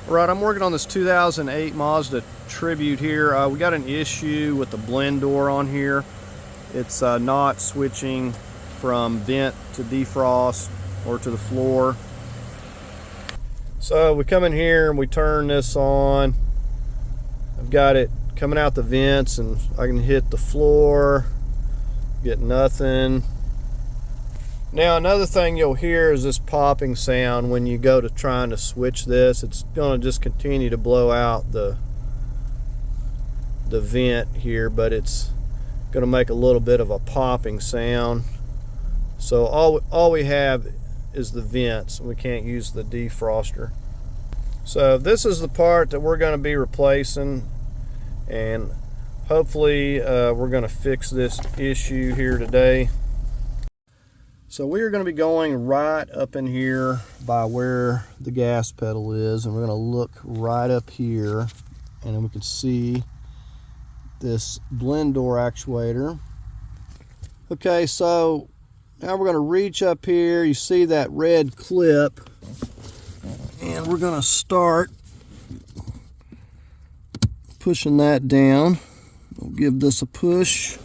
Right, I'm working on this 2008 Mazda Tribute here. We got an issue with the blend door on here. It's not switching from vent to defrost or to the floor. So we come in here and we turn this on. I've got it coming out the vents and I can hit the floor, get nothing. Now another thing you'll hear is this popping sound when you go to trying to switch this. It's going to just continue to blow out the vent here, but it's going to make a little bit of a popping sound. So all we have is the vents. We can't use the defroster. So this is the part that we're going to be replacing, and hopefully we're going to fix this issue here today. So we are going to be going right up in here by where the gas pedal is, and we're going to look right up here, and then we can see this blend door actuator. Okay, so now we're going to reach up here. You see that red clip, and we're going to start pushing that down. We'll give this a push.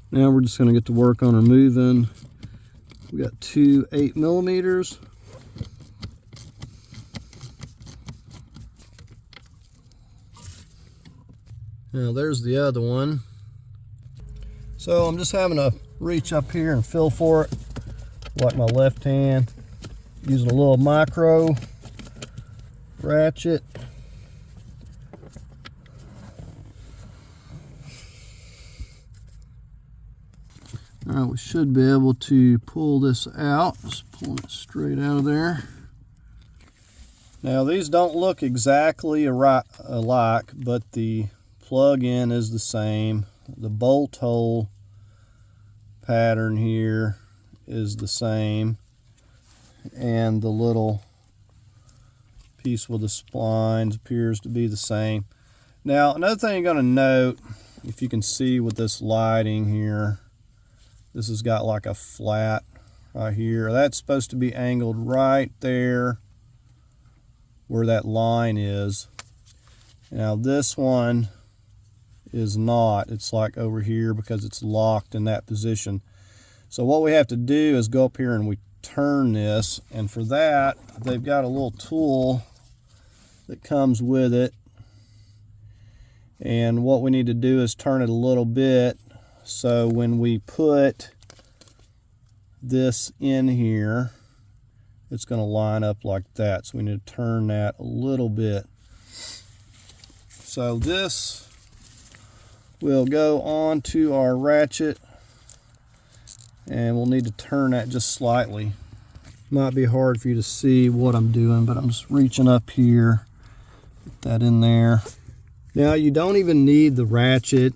Now we're just going to get to work on removing. We got two 8mm. Now there's the other one. So I'm just having to reach up here and feel for it, like my left hand, using a little micro ratchet. All right, we should be able to pull this out. Just pulling it straight out of there. Now these don't look exactly alike, but the plug-in is the same. The bolt hole pattern here is the same, and the little piece with the splines appears to be the same. Now another thing you're going to note, if you can see with this lighting here, this has got like a flat right here. That's supposed to be angled right there where that line is. Now this one is not. It's like over here because it's locked in that position. So what we have to do is go up here and we turn this, and for that they've got a little tool that comes with it, and what we need to do is turn it a little bit. So when we put this in here, it's going to line up like that. So we need to turn that a little bit. So this will go on to our ratchet, and we'll need to turn that just slightly. Might be hard for you to see what I'm doing, but I'm just reaching up here, get that in there. Now you don't even need the ratchet.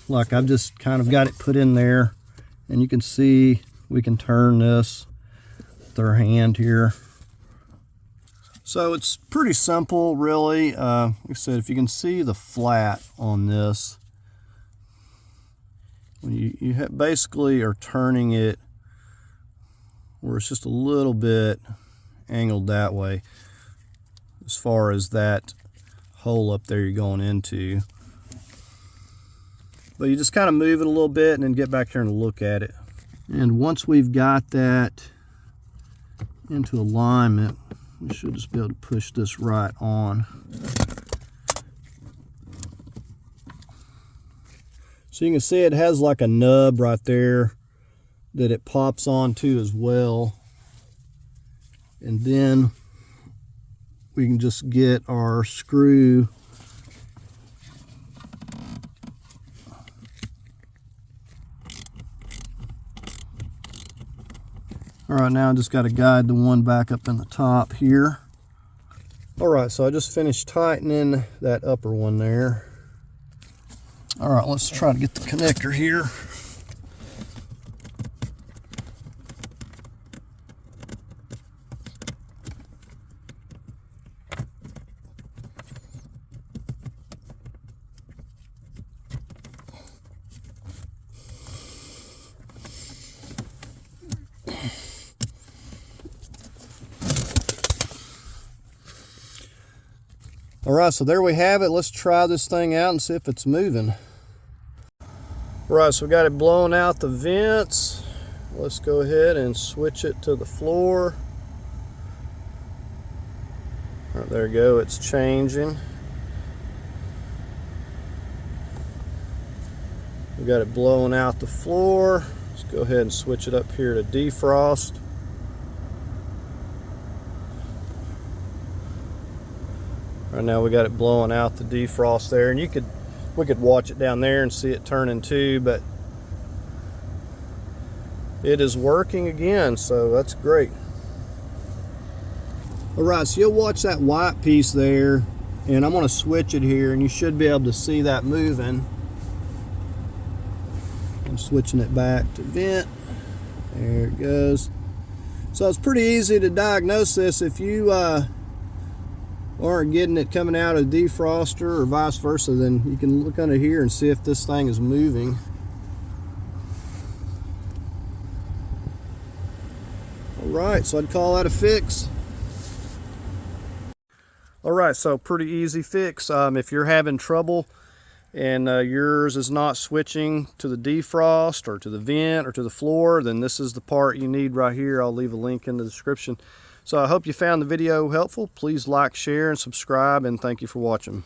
Like, I've just kind of got it put in there, and you can see we can turn this with our hand here. So it's pretty simple, really. Like I said, if you can see the flat on this, when you basically are turning it where it's just a little bit angled that way, as far as that hole up there you're going into. But you just kind of move it a little bit and then get back here and look at it. And once we've got that into alignment, we should just be able to push this right on. So you can see it has like a nub right there that it pops onto as well. And then we can just get our screw All right, now I just got to guide the one back up in the top here. All right, so I just finished tightening that upper one there. All right, let's try to get the connector here. All right, so there we have it. Let's try this thing out and see if it's moving. All right, so we got it blowing out the vents. Let's go ahead and switch it to the floor. All right, there you go, it's changing. We got it blowing out the floor. Let's go ahead and switch it up here to defrost. Right now we got it blowing out the defrost there, and we could watch it down there and see it turning too, but it is working again, so that's great. All right, so you'll watch that white piece there, and I'm going to switch it here, and you should be able to see that moving. I'm switching it back to vent. There it goes. So it's pretty easy to diagnose this. If you aren't getting it coming out of the defroster or vice versa, then you can look under here and see if this thing is moving. All right, so I'd call that a fix. All right, so pretty easy fix. If you're having trouble and yours is not switching to the defrost or to the vent or to the floor, then this is the part you need right here. I'll leave a link in the description. So I hope you found the video helpful. Please like, share, and subscribe, and thank you for watching.